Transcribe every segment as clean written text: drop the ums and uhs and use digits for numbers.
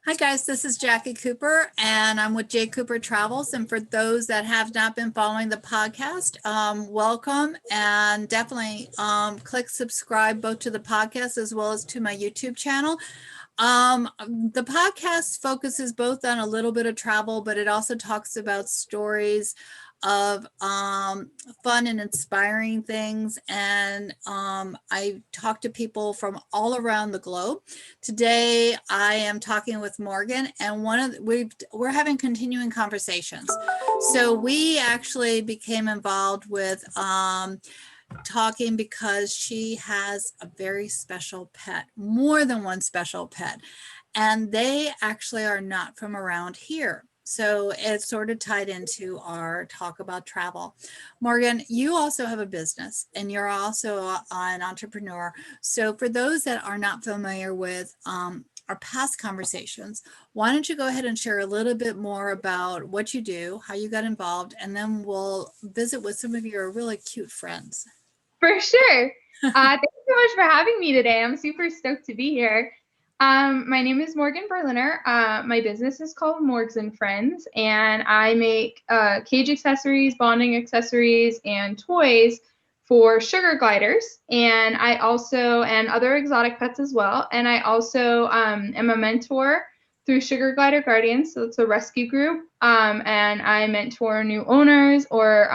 Hi guys, this is Jacqui Cooper and I'm with Jacqui Cooper Travels. And for those that have not been following the podcast, welcome and definitely click subscribe both to the podcast as well as to my YouTube channel. The podcast focuses both on a little bit of travel, but it also talks about stories of fun and inspiring things. And I talk to people from all around the globe. Today, I am talking with Morgan, and we're having continuing conversations. So we actually became involved with talking because she has a very special pet, more than one special pet, and they actually are not from around here. So it's sort of tied into our talk about travel. Morgan, you also have a business and you're also an entrepreneur. So for those that are not familiar with our past conversations, why don't you go ahead and share a little bit more about what you do, how you got involved, and then we'll visit with some of your really cute friends. For sure. Thank you so much for having me today. I'm super stoked to be here. My name is Morgan Berliner. My business is called Morgs and Friends, and I make cage accessories, bonding accessories, and toys for sugar gliders. And I also, and other exotic pets as well. And I also am a mentor through Sugar Glider Guardians. So it's a rescue group. And I mentor new owners or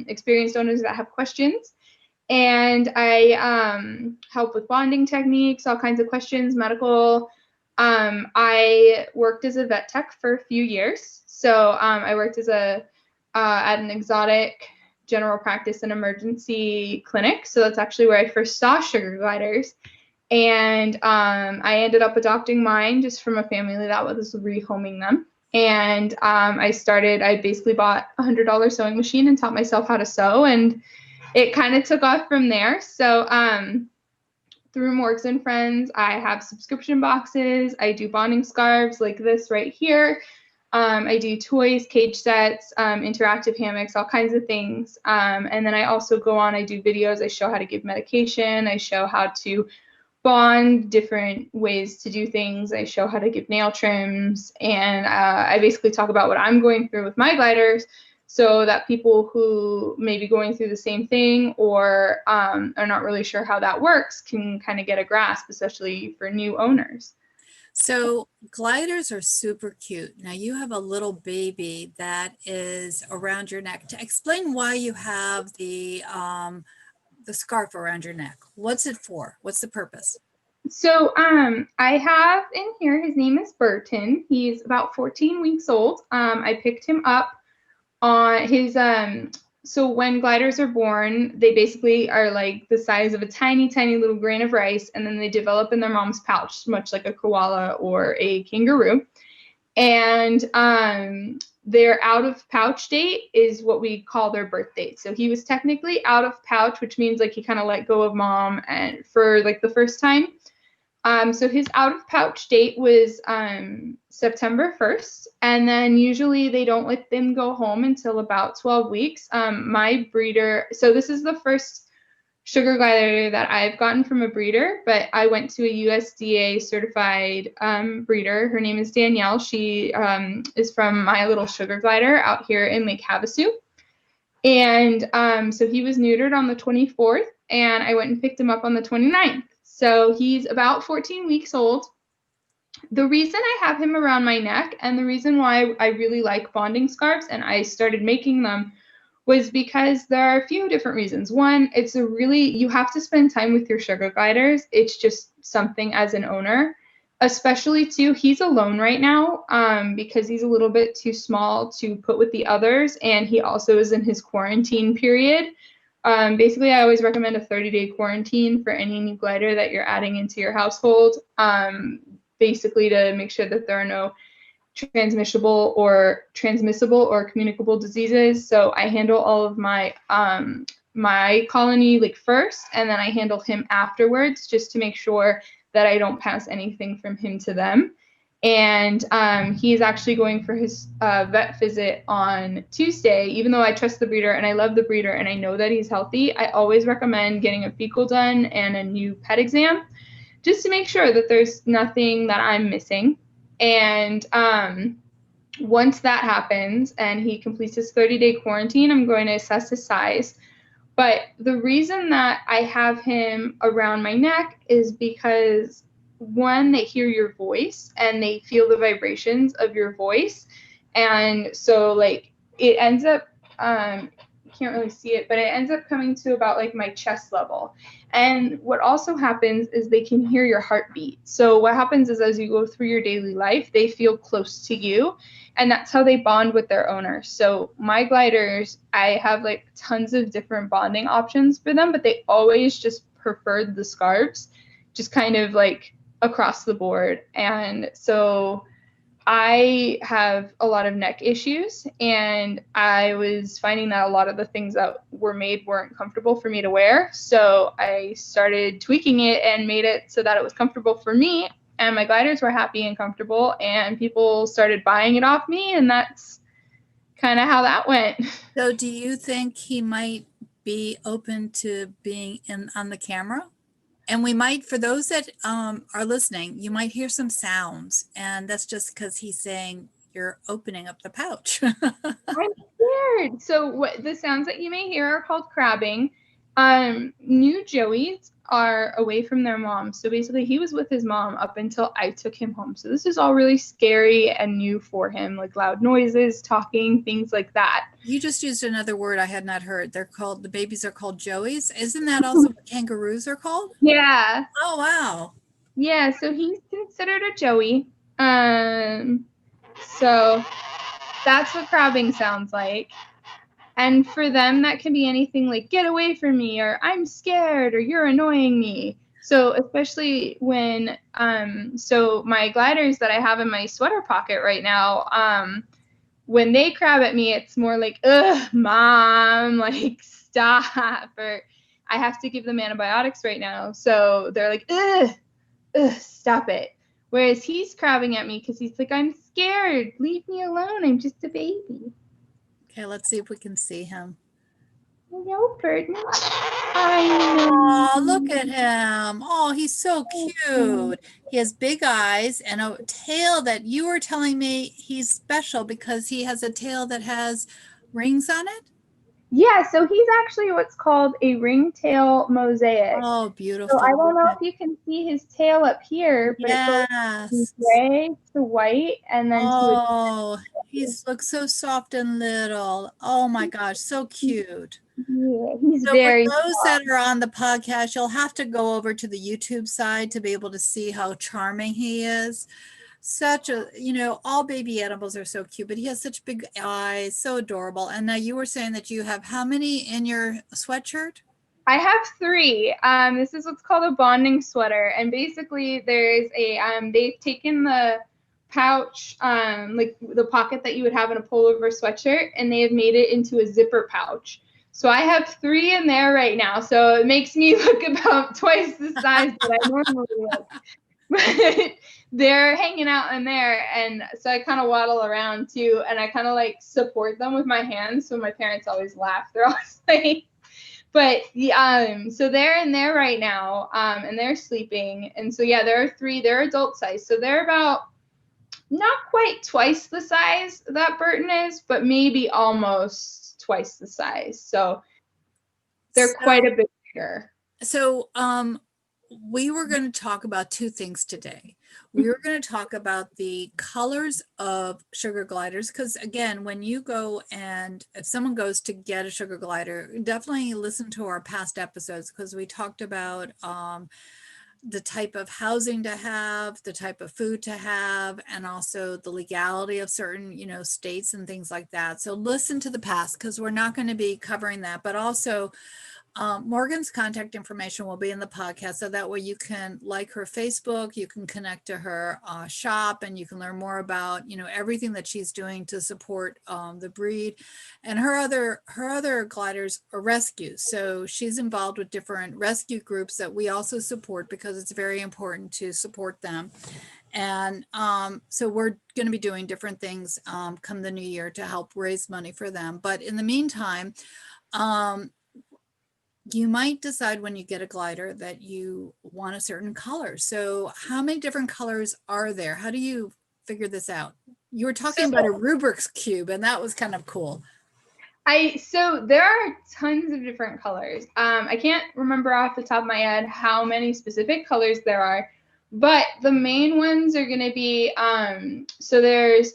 experienced owners that have questions. And I help with bonding techniques, all kinds of questions, medical. I worked as a vet tech for a few years. So I worked as at an exotic general practice and emergency clinic. So that's actually where I first saw sugar gliders. And I ended up adopting mine just from a family that was rehoming them. And I basically bought a $100 sewing machine and taught myself how to sew. And it kind of took off from there. So through Morgs and Friends, I have subscription boxes. I do bonding scarves like this right here. I do toys, cage sets, interactive hammocks, all kinds of things. And then I also I do videos. I show how to give medication. I show how to bond, different ways to do things. I show how to give nail trims. And I basically talk about what I'm going through with my gliders, so that people who may be going through the same thing or are not really sure how that works can kind of get a grasp, especially for new owners. So gliders are super cute. Now you have a little baby that is around your neck. To explain why you have the scarf around your neck. What's it for? What's the purpose? So I have in here, his name is Burton. He's about 14 weeks old. I picked him up on his so when gliders are born, they basically are like the size of a tiny little grain of rice, and then they develop in their mom's pouch, much like a koala or a kangaroo. And their out of pouch date is what we call their birth date. So he was technically out of pouch, which means like he kind of let go of mom and for like the first time. So his out of pouch date was September 1st, and then usually they don't let them go home until about 12 weeks. My breeder, so this is the first sugar glider that I've gotten from a breeder, but I went to a USDA certified breeder. Her name is Danielle. She is from My Little Sugar Glider out here in Lake Havasu. And so he was neutered on the 24th, and I went and picked him up on the 29th. So he's about 14 weeks old. The reason I have him around my neck and the reason why I really like bonding scarves and I started making them was because there are a few different reasons. One, you have to spend time with your sugar gliders. It's just something as an owner, especially too, he's alone right now because he's a little bit too small to put with the others. And he also is in his quarantine period. Basically, I always recommend a 30-day quarantine for any new glider that you're adding into your household, basically to make sure that there are no transmissible or communicable diseases. So I handle all of my colony like first, and then I handle him afterwards just to make sure that I don't pass anything from him to them. And he's actually going for his vet visit on Tuesday. Even though I trust the breeder and I love the breeder and I know that he's healthy, I always recommend getting a fecal done and a new pet exam just to make sure that there's nothing that I'm missing. And once that happens and he completes his 30-day quarantine, I'm going to assess his size. But the reason that I have him around my neck is because, one, they hear your voice and they feel the vibrations of your voice. And so, like, it ends up, you can't really see it, but it ends up coming to about like my chest level. And what also happens is they can hear your heartbeat. So what happens is as you go through your daily life, they feel close to you. And that's how they bond with their owner. So my gliders, I have like tons of different bonding options for them, but they always just preferred the scarves, just kind of like across the board. And so I have a lot of neck issues, and I was finding that a lot of the things that were made weren't comfortable for me to wear. So I started tweaking it and made it so that it was comfortable for me, and my gliders were happy and comfortable, and people started buying it off me, and that's kind of how that went. So do you think he might be open to being in on the camera? And we might, for those that are listening, you might hear some sounds, and that's just because he's saying you're opening up the pouch. I'm scared. So what the sounds that you may hear are called crabbing. New Joeys are away from their mom. So basically he was with his mom up until I took him home. So this is all really scary and new for him, like loud noises, talking, things like that. You just used another word I had not heard. They're called, the babies are called joeys. Isn't that also what kangaroos are called? Yeah. Oh, wow. Yeah, so he's considered a Joey. So that's what crabbing sounds like. And for them, that can be anything like, get away from me, or I'm scared, or you're annoying me. So especially when, so my gliders that I have in my sweater pocket right now, when they crab at me, it's more like, ugh, mom, like, stop, or I have to give them antibiotics right now. So they're like, ugh, stop it. Whereas he's crabbing at me because he's like, I'm scared. Leave me alone. I'm just a baby. Okay, let's see if we can see him. No, Burton. I Oh, know. look at him. Oh, he's so cute. He has big eyes and a tail that you were telling me he's special because he has a tail that has rings on it. Yeah, so he's actually what's called a ringtail mosaic. Oh, So I beautiful. don't know Okay. if you can see his tail up here, but it goes from Yes. gray to white and then to a Oh, he's looks so soft and little. Oh my gosh, so cute. yeah, he's So for very those soft. that are on the podcast, you'll have to go over to the YouTube side to be able to see how charming he is. Such a, all baby animals are so cute, but he has such big eyes, so adorable. And now you were saying that you have how many in your sweatshirt? I have three. This is what's called a bonding sweater, and basically there's a they've taken the pouch, like the pocket that you would have in a pullover sweatshirt, and they have made it into a zipper pouch. So I have three in there right now. So it makes me look about twice the size that I normally look. But they're hanging out in there, and so I kind of waddle around too, and I kind of like support them with my hands. So my parents always laugh. They're always like, but so they're in there right now, and they're sleeping. And so yeah, there are three. They're adult size, so they're about not quite twice the size that Burton is, but maybe almost twice the size. So they're quite So, a bit bigger. so, we were going to talk about two things today. We were going to talk about the colors of sugar gliders because, again, when you go and if someone goes to get a sugar glider, definitely listen to our past episodes because we talked about the type of housing to have, the type of food to have, and also the legality of certain, states and things like that. So listen to the past because we're not going to be covering that, but also Morgan's contact information will be in the podcast. So that way you can like her Facebook, you can connect to her shop, and you can learn more about, everything that she's doing to support the breed. And her other gliders are rescues. So she's involved with different rescue groups that we also support because it's very important to support them. And so we're going to be doing different things come the new year to help raise money for them. But in the meantime, you might decide when you get a glider that you want a certain color. So how many different colors are there? How do you figure this out? You were talking about a Rubik's Cube, and that was kind of cool. So there are tons of different colors. I can't remember off the top of my head how many specific colors there are, but the main ones are going to be, so there's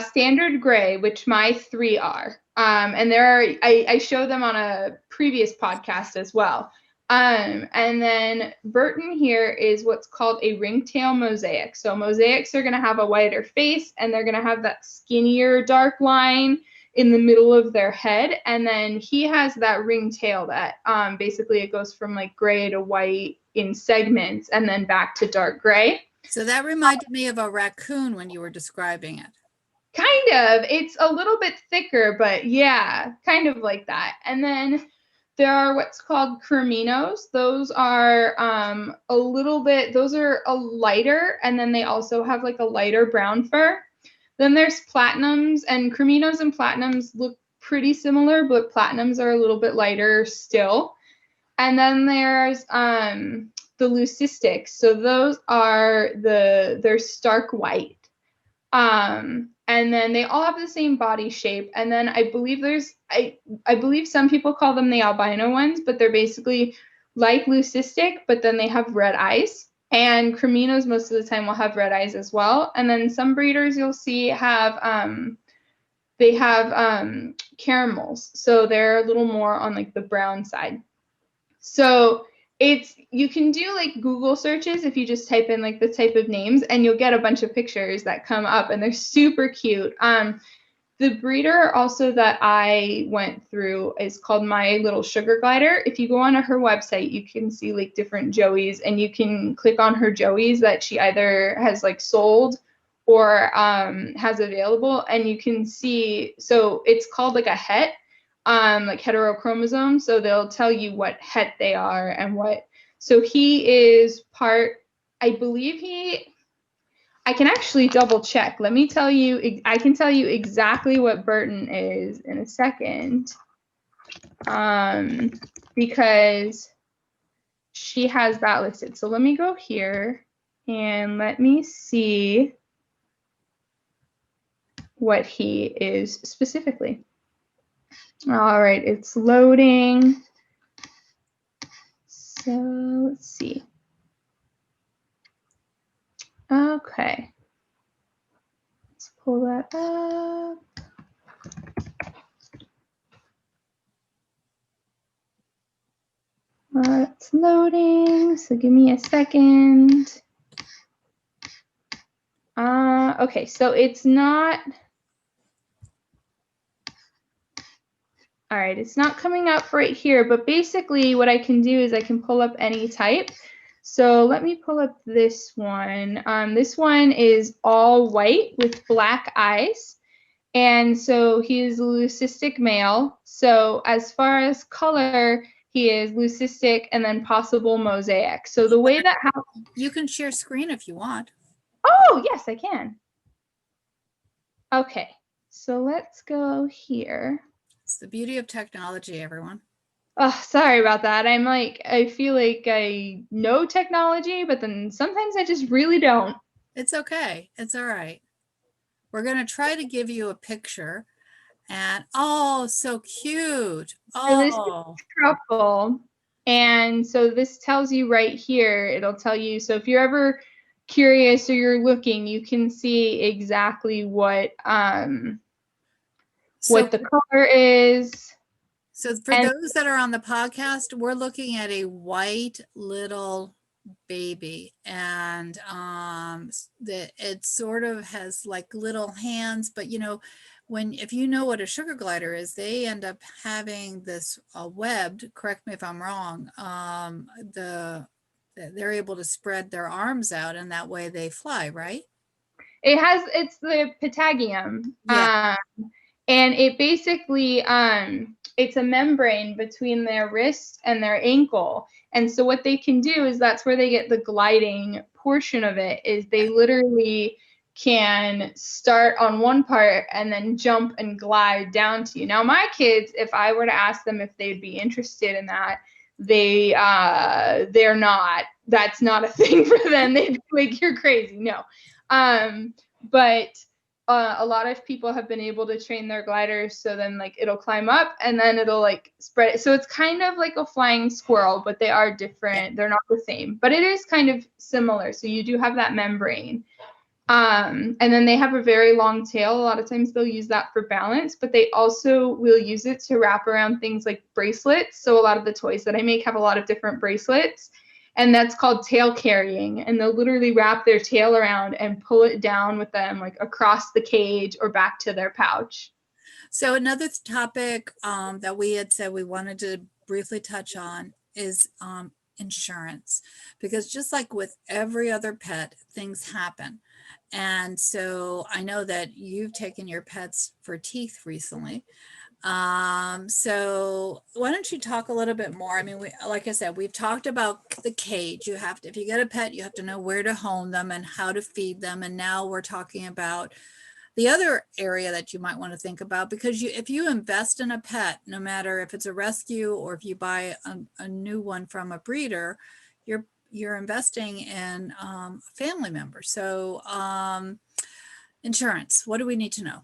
standard gray, which my 3 are. And I show them on a previous podcast as well. And then Burton here is what's called a ringtail mosaic. So mosaics are going to have a whiter face, and they're going to have that skinnier dark line in the middle of their head. And then he has that ringtail that basically it goes from like gray to white in segments and then back to dark gray. So that reminded me of a raccoon when you were describing it. Kind of. It's a little bit thicker, but yeah, kind of like that. And then there are what's called creminos. Those are those are a lighter, and then they also have like a lighter brown fur. Then there's platinums, and creminos and platinums look pretty similar, but platinums are a little bit lighter still. And then there's the leucistics. So those are they're stark white. And then they all have the same body shape. And then I believe I believe some people call them the albino ones, but they're basically like leucistic, but then they have red eyes. And creminos most of the time will have red eyes as well. And then some breeders you'll see have they have caramels. So they're a little more on like the brown side. So you can do like Google searches if you just type in like the type of names, and you'll get a bunch of pictures that come up, and they're super cute. The breeder also that I went through is called My Little Sugar Glider. If you go onto her website, you can see like different joeys, and you can click on her joeys that she either has like sold or has available, and you can see, so it's called like a het, like heterochromosome. So they'll tell you what het they are and what, so he is part, I believe I can actually double check. Let me tell you, I can tell you exactly what Burton is in a second, because she has that listed. So let me go here and let me see what he is specifically. All right, it's loading. So let's see. Okay. Let's pull that up. It's loading, so give me a second. Okay, so it's not. All right, it's not coming up right here, but basically what I can do is I can pull up any type. So let me pull up this one. This one is all white with black eyes. And so he is a leucistic male. So as far as color, he is leucistic and then possible mosaic. So the way that you can share screen if you want. Oh, yes, I can. Okay, so let's go here. It's the beauty of technology, everyone. Oh, sorry about that. I feel like I know technology, but then sometimes I just really don't. It's okay. It's all right. We're going to try to give you a picture. And oh, so cute. So this is truffle. And so this tells you right here, it'll tell you. So if you're ever curious or you're looking, you can see exactly what the color is. So for those that are on the podcast, we're looking at a white little baby, and it sort of has like little hands, but you know, if you know what a sugar glider is, they end up having this webbed, correct me if I'm wrong, they're able to spread their arms out, and that way they fly, right? It's the patagium. Yeah. And it basically, it's a membrane between their wrist and their ankle. And so what they can do is that's where they get the gliding portion of it, is they literally can start on one part and then jump and glide down to you. Now, my kids, if I were to ask them if they'd be interested in that, they're not. That's not a thing for them. They'd be like, you're crazy. No. but a lot of people have been able to train their gliders so then like it'll climb up and then it'll like spread it. So it's kind of like a flying squirrel, but they are different. They're not the same, but it is kind of similar. So you do have that membrane. And then they have a very long tail. A lot of times they'll use that for balance, but they also will use it to wrap around things like bracelets. So a lot of the toys that I make have a lot of different bracelets, and that's called tail carrying. And they'll literally wrap their tail around and pull it down with them like across the cage or back to their pouch. So another topic that we had said we wanted to briefly touch on is insurance, because just like with every other pet, things happen. And so I know that you've taken your pets for teeth recently. So why don't you talk a little bit more? I mean, like I said, we've talked about the cage. You have to, if you get a pet, you have to know where to home them and how to feed them. And now we're talking about the other area that you might want to think about, because if you invest in a pet, no matter if it's a rescue or if you buy a new one from a breeder, you're investing in a family member. So insurance, what do we need to know?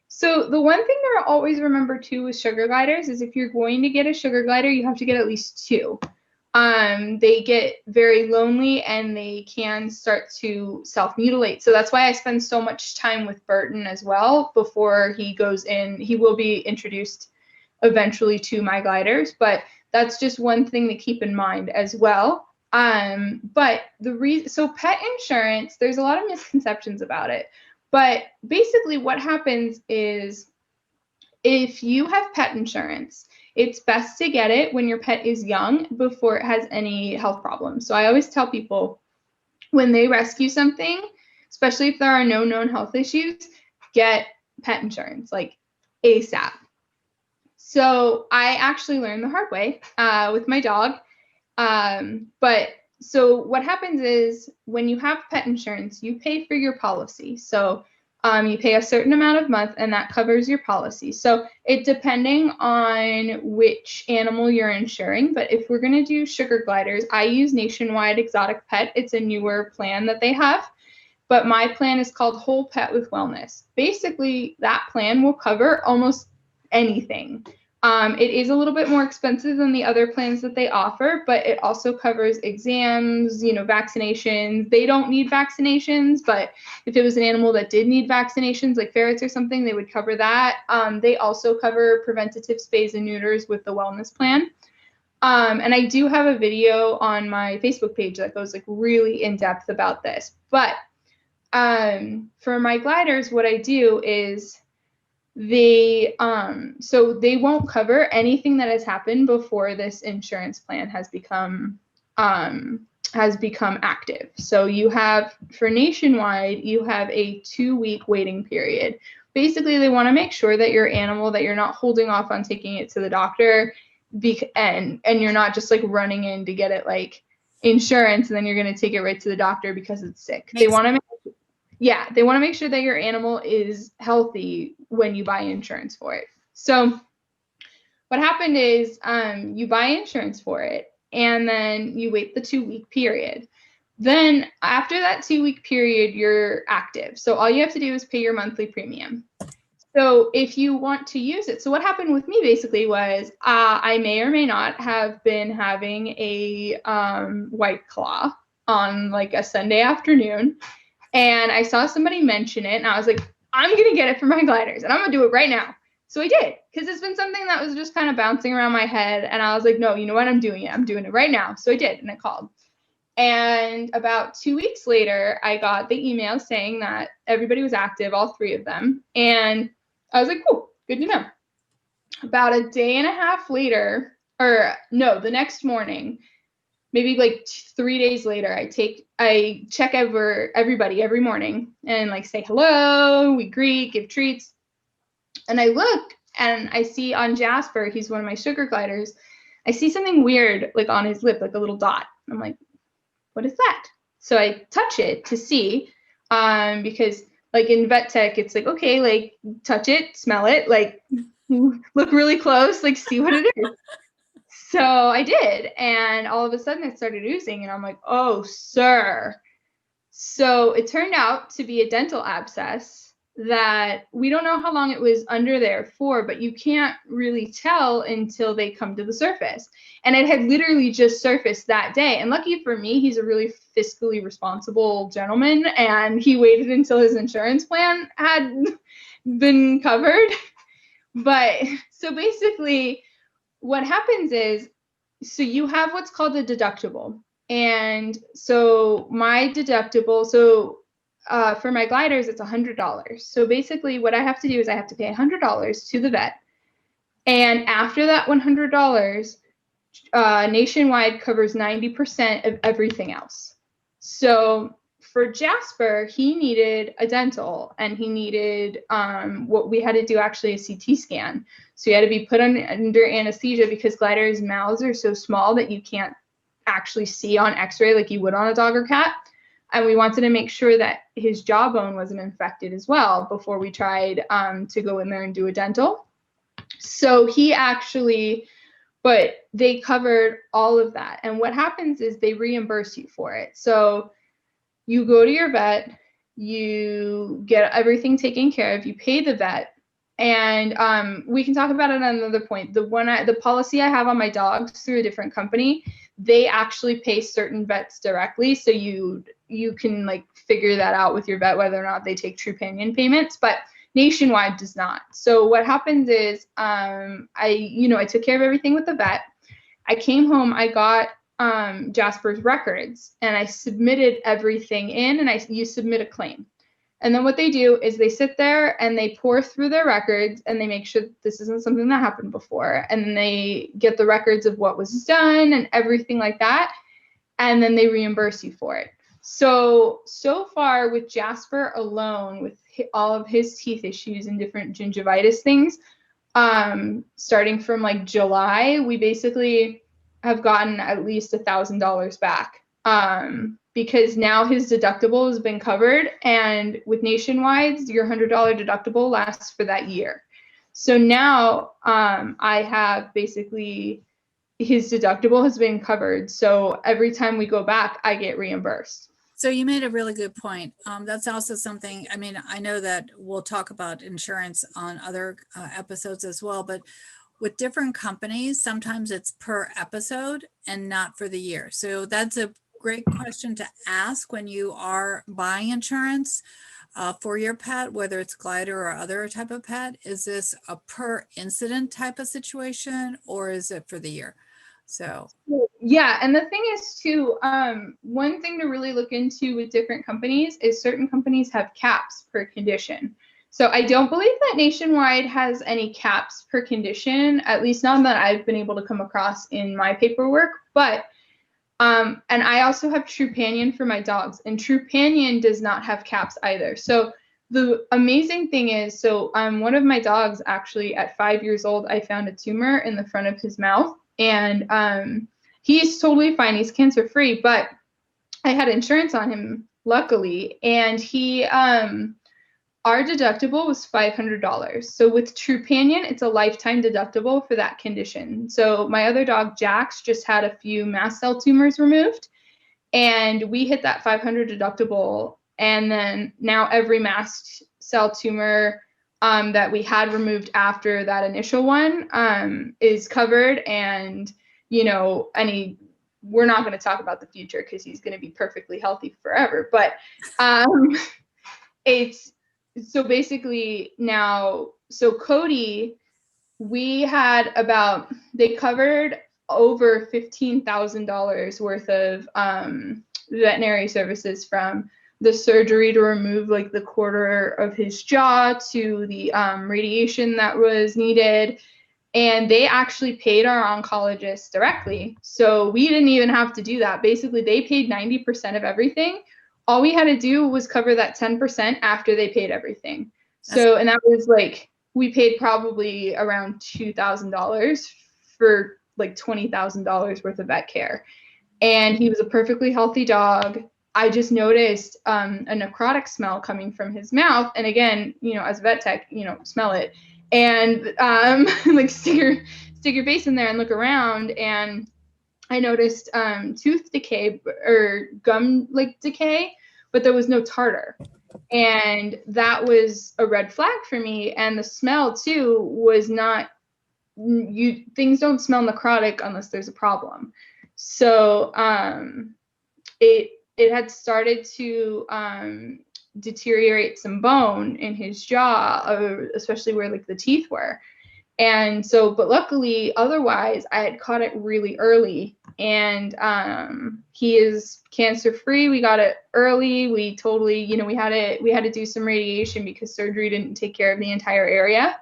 So the one thing to always remember too with sugar gliders is if you're going to get a sugar glider, you have to get at least two. They get very lonely and they can start to self-mutilate. So that's why I spend so much time with Burton as well before he goes in. He will be introduced eventually to my gliders, but that's just one thing to keep in mind as well. But so pet insurance, there's a lot of misconceptions about it. But basically what happens is if you have pet insurance, it's best to get it when your pet is young before it has any health problems. So I always tell people when they rescue something, especially if there are no known health issues, get pet insurance, like ASAP. So I actually learned the hard way with my dog. But so what happens is when you have pet insurance, you pay for your policy. So you pay a certain amount of month and that covers your policy. So it depending on which animal you're insuring, but if we're going to do sugar gliders, I use Nationwide Exotic Pet. It's a newer plan that they have, but my plan is called Whole Pet with Wellness. Basically, that plan will cover almost anything. It is a little bit more expensive than the other plans that they offer, but it also covers exams, vaccinations. They don't need vaccinations, but if it was an animal that did need vaccinations, like ferrets or something, they would cover that. They also cover preventative spays and neuters with the wellness plan. And I do have a video on my Facebook page that goes like really in depth about this. But for my gliders, what I do is so they won't cover anything that has happened before this insurance plan has become active. So you have, for Nationwide, you have a 2-week waiting period. Basically, they want to make sure that your animal, that you're not holding off on taking it to the doctor, and you're not just like running in to get it like insurance and then you're going to take it right to the doctor because it's sick. They want to make sure that your animal is healthy when you buy insurance for it. So what happened is you buy insurance for it and then you wait the 2-week period. Then after that 2-week period, you're active. So all you have to do is pay your monthly premium. So if you want to use it, so what happened with me basically was I may or may not have been having a White Claw on like a Sunday afternoon. And I saw somebody mention it and I was like, I'm going to get it for my gliders and I'm going to do it right now. So I did, because it's been something that was just kind of bouncing around my head. And I was like, no, you know what? I'm doing it. I'm doing it right now. So I did. And I called. And about 2 weeks later, I got the email saying that everybody was active, all 3 of them. And I was like, cool, good to know. About a day and a half later, or no, the next morning, maybe like 3 days later, I check over everybody every morning and like say hello, we greet, give treats. And I look and I see on Jasper, he's one of my sugar gliders, I see something weird like on his lip, like a little dot. I'm like, what is that? So I touch it to see, because like in vet tech, it's like, okay, like touch it, smell it, like look really close, like see what it is. So I did, and all of a sudden it started oozing, and I'm like, oh, sir, So it turned out to be a dental abscess that we don't know how long it was under there for, but you can't really tell until they come to the surface. And it had literally just surfaced that day. And lucky for me, he's a really fiscally responsible gentleman, and he waited until his insurance plan had been covered. But so basically, what happens is, so you have what's called a deductible. And so my deductible, for my gliders, it's $100. So basically what I have to do is I have to pay $100 to the vet. And after that $100, Nationwide covers 90% of everything else. So for Jasper, he needed a dental, and he needed what we had to do, actually a CT scan. So he had to be put under anesthesia because gliders' mouths are so small that you can't actually see on x-ray like you would on a dog or cat. And we wanted to make sure that his jawbone wasn't infected as well before we tried to go in there and do a dental. So but they covered all of that. And what happens is they reimburse you for it. So you go to your vet, you get everything taken care of, you pay the vet, and we can talk about it on another point. The policy I have on my dogs through a different company, they actually pay certain vets directly, so you can like figure that out with your vet whether or not they take Trupanion payments, but Nationwide does not. So what happens is I took care of everything with the vet. I came home, I got Jasper's records, and I submitted everything in, and you submit a claim. And then what they do is they sit there and they pour through their records, and they make sure that this isn't something that happened before. And then they get the records of what was done and everything like that. And then they reimburse you for it. So far with Jasper alone, with all of his teeth issues and different gingivitis things, starting from like July, we basically have gotten at least $1,000 back. Because now his deductible has been covered, and with Nationwide, your $100 deductible lasts for that year. So now I have basically, his deductible has been covered. So every time we go back, I get reimbursed. So you made a really good point. That's also something, I mean, I know that we'll talk about insurance on other episodes as well, but with different companies, sometimes it's per episode and not for the year. So that's a great question to ask when you are buying insurance for your pet, whether it's glider or other type of pet. Is this a per incident type of situation, or is it for the year? So yeah, and the thing is too, one thing to really look into with different companies is certain companies have caps per condition. So I don't believe that Nationwide has any caps per condition, at least not that I've been able to come across in my paperwork. But and I also have Trupanion for my dogs, and Trupanion does not have caps either. So the amazing thing is, one of my dogs, actually at 5 years old, I found a tumor in the front of his mouth, and he's totally fine. He's cancer free, but I had insurance on him, luckily, and our deductible was $500. So with Trupanion, it's a lifetime deductible for that condition. So my other dog, Jax, just had a few mast cell tumors removed, and we hit that $500 deductible. And then now every mast cell tumor that we had removed after that initial one is covered. And, we're not going to talk about the future because he's going to be perfectly healthy forever. But it's, so basically now, so Cody, they covered over $15,000 worth of veterinary services, from the surgery to remove like the quarter of his jaw to the radiation that was needed. And they actually paid our oncologist directly. So we didn't even have to do that. Basically, they paid 90% of everything. All we had to do was cover that 10% after they paid everything. So, and that was like, we paid probably around $2,000 for like $20,000 worth of vet care. And he was a perfectly healthy dog. I just noticed a necrotic smell coming from his mouth. And again, as a vet tech, smell it. And like stick your face in there and look around. And I noticed tooth decay or gum like decay, but there was no tartar. And that was a red flag for me. And the smell too was not, things don't smell necrotic unless there's a problem. So it had started to deteriorate some bone in his jaw, especially where like the teeth were. And so, but luckily, otherwise, I had caught it really early. And he is cancer free. We got it early. We totally, you know, we had to do some radiation because surgery didn't take care of the entire area.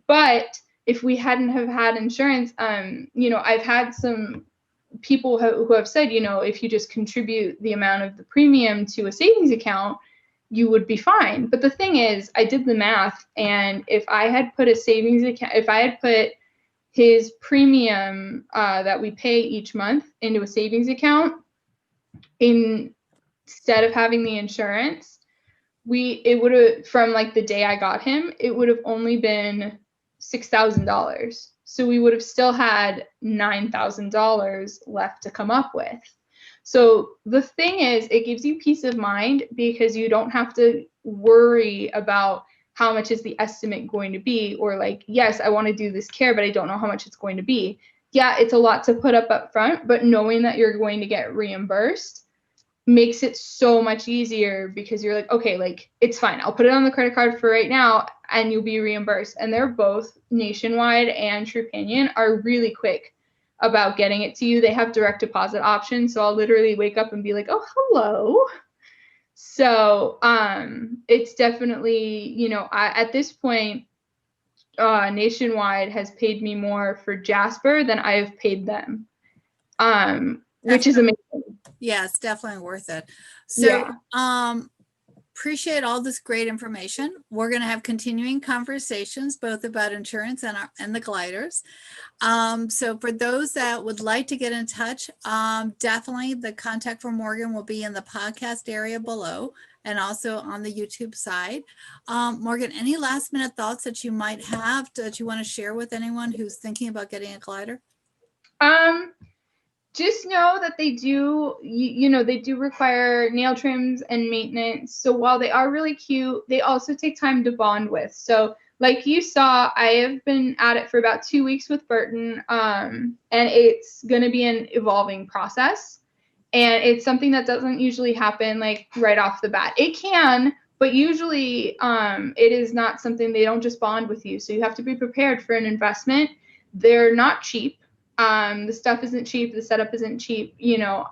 But if we hadn't have had insurance, you know, I've had some people who have said, you know, if you just contribute the amount of the premium to a savings account, you would be fine. But the thing is, I did the math, and if I had put a savings account, if I had put his premium that we pay each month into a savings account instead of having the insurance, it would have, from like the day I got him, it would have only been $6,000. So we would have still had $9,000 left to come up with. So the thing is, it gives you peace of mind because you don't have to worry about how much is the estimate going to be, or like, yes, I want to do this care, but I don't know how much it's going to be. Yeah, it's a lot to put up front, but knowing that you're going to get reimbursed makes it so much easier because you're like, okay, like it's fine. I'll put it on the credit card for right now and you'll be reimbursed. And they're both, Nationwide and Trupanion, are really quick about getting it to you. They have direct deposit options. So I'll literally wake up and be like, oh, hello. So it's definitely, you know, at this point, Nationwide has paid me more for Jasper than I have paid them, which is amazing. Yeah, it's definitely worth it. So appreciate all this great information. We're going to have continuing conversations both about insurance and the gliders. So for those that would like to get in touch, definitely the contact for Morgan will be in the podcast area below and also on the YouTube side. Morgan, any last minute thoughts that you might have that you want to share with anyone who's thinking about getting a glider? Just know that they do, you know, they do require nail trims and maintenance. So while they are really cute, they also take time to bond with. So like you saw, I have been at it for about 2 weeks with Burton, and it's going to be an evolving process. And it's something that doesn't usually happen like right off the bat. It can, but usually it is not something, they don't just bond with you. So you have to be prepared for an investment. They're not cheap. The stuff isn't cheap. The setup isn't cheap. You know,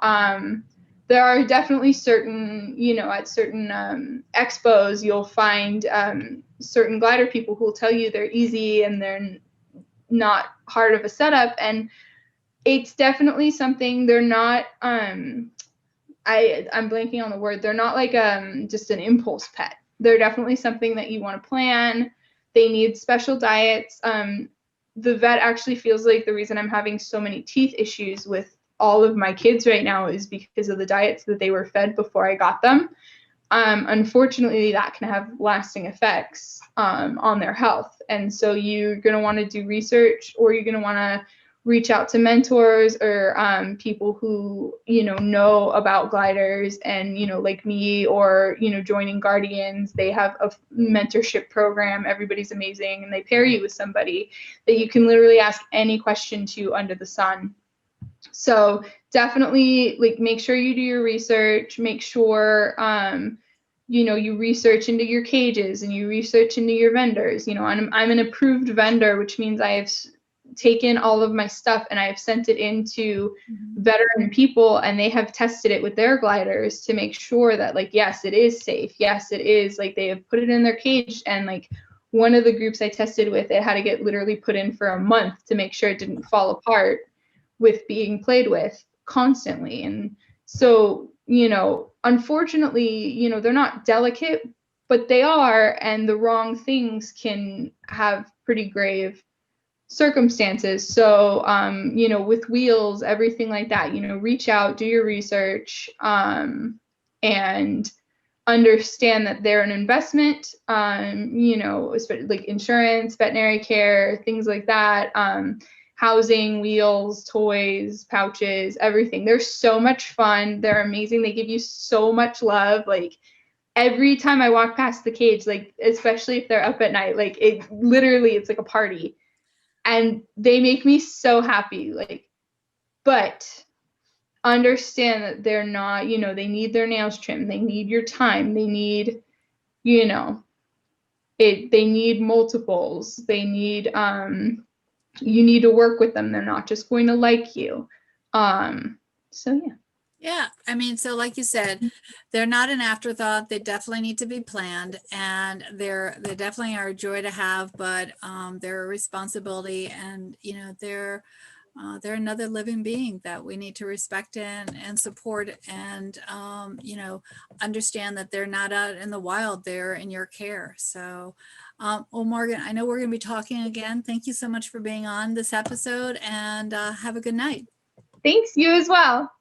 there are definitely certain, you know, at certain expos, you'll find certain glider people who will tell you they're easy and they're not hard of a setup. And it's definitely something, they're not, I'm blanking on the word. They're not like just an impulse pet. They're definitely something that you want to plan. They need special diets. The vet actually feels like the reason I'm having so many teeth issues with all of my kids right now is because of the diets that they were fed before I got them. Unfortunately, that can have lasting effects on their health. And so you're going to want to do research, or you're going to want to reach out to mentors or people who, you know about gliders, and, you know, like me, or, you know, joining Guardians. They have a mentorship program. Everybody's amazing. And they pair you with somebody that you can literally ask any question to under the sun. So definitely, like, make sure you do your research, make sure, you know, you research into your cages and you research into your vendors. You know, I'm an approved vendor, which means I have taken all of my stuff and I have sent it into veteran people, and they have tested it with their gliders to make sure that, like, yes, it is safe. Yes, it is. Like, they have put it in their cage, and like one of the groups I tested with, it had to get literally put in for a month to make sure it didn't fall apart with being played with constantly. And so, you know, unfortunately, you know, they're not delicate, but they are, and the wrong things can have pretty grave circumstances. So, you know, with wheels, everything like that, you know, reach out, do your research, and understand that they're an investment, you know, like insurance, veterinary care, things like that. housing, wheels, toys, pouches, everything. They're so much fun. They're amazing. They give you so much love. Like every time I walk past the cage, like especially if they're up at night, like it's like a party. And they make me so happy. Like, but understand that they're not, they need their nails trimmed. They need your time. They need, they need multiples. They need, you need to work with them. They're not just going to like you. So yeah. Yeah, I mean, so like you said, they're not an afterthought. They definitely need to be planned, and they definitely are a joy to have, but they're a responsibility, and they're another living being that we need to respect and support, and understand that they're not out in the wild, they're in your care. So well, Morgan, I know we're going to be talking again. Thank you so much for being on this episode, and have a good night. Thanks, you as well.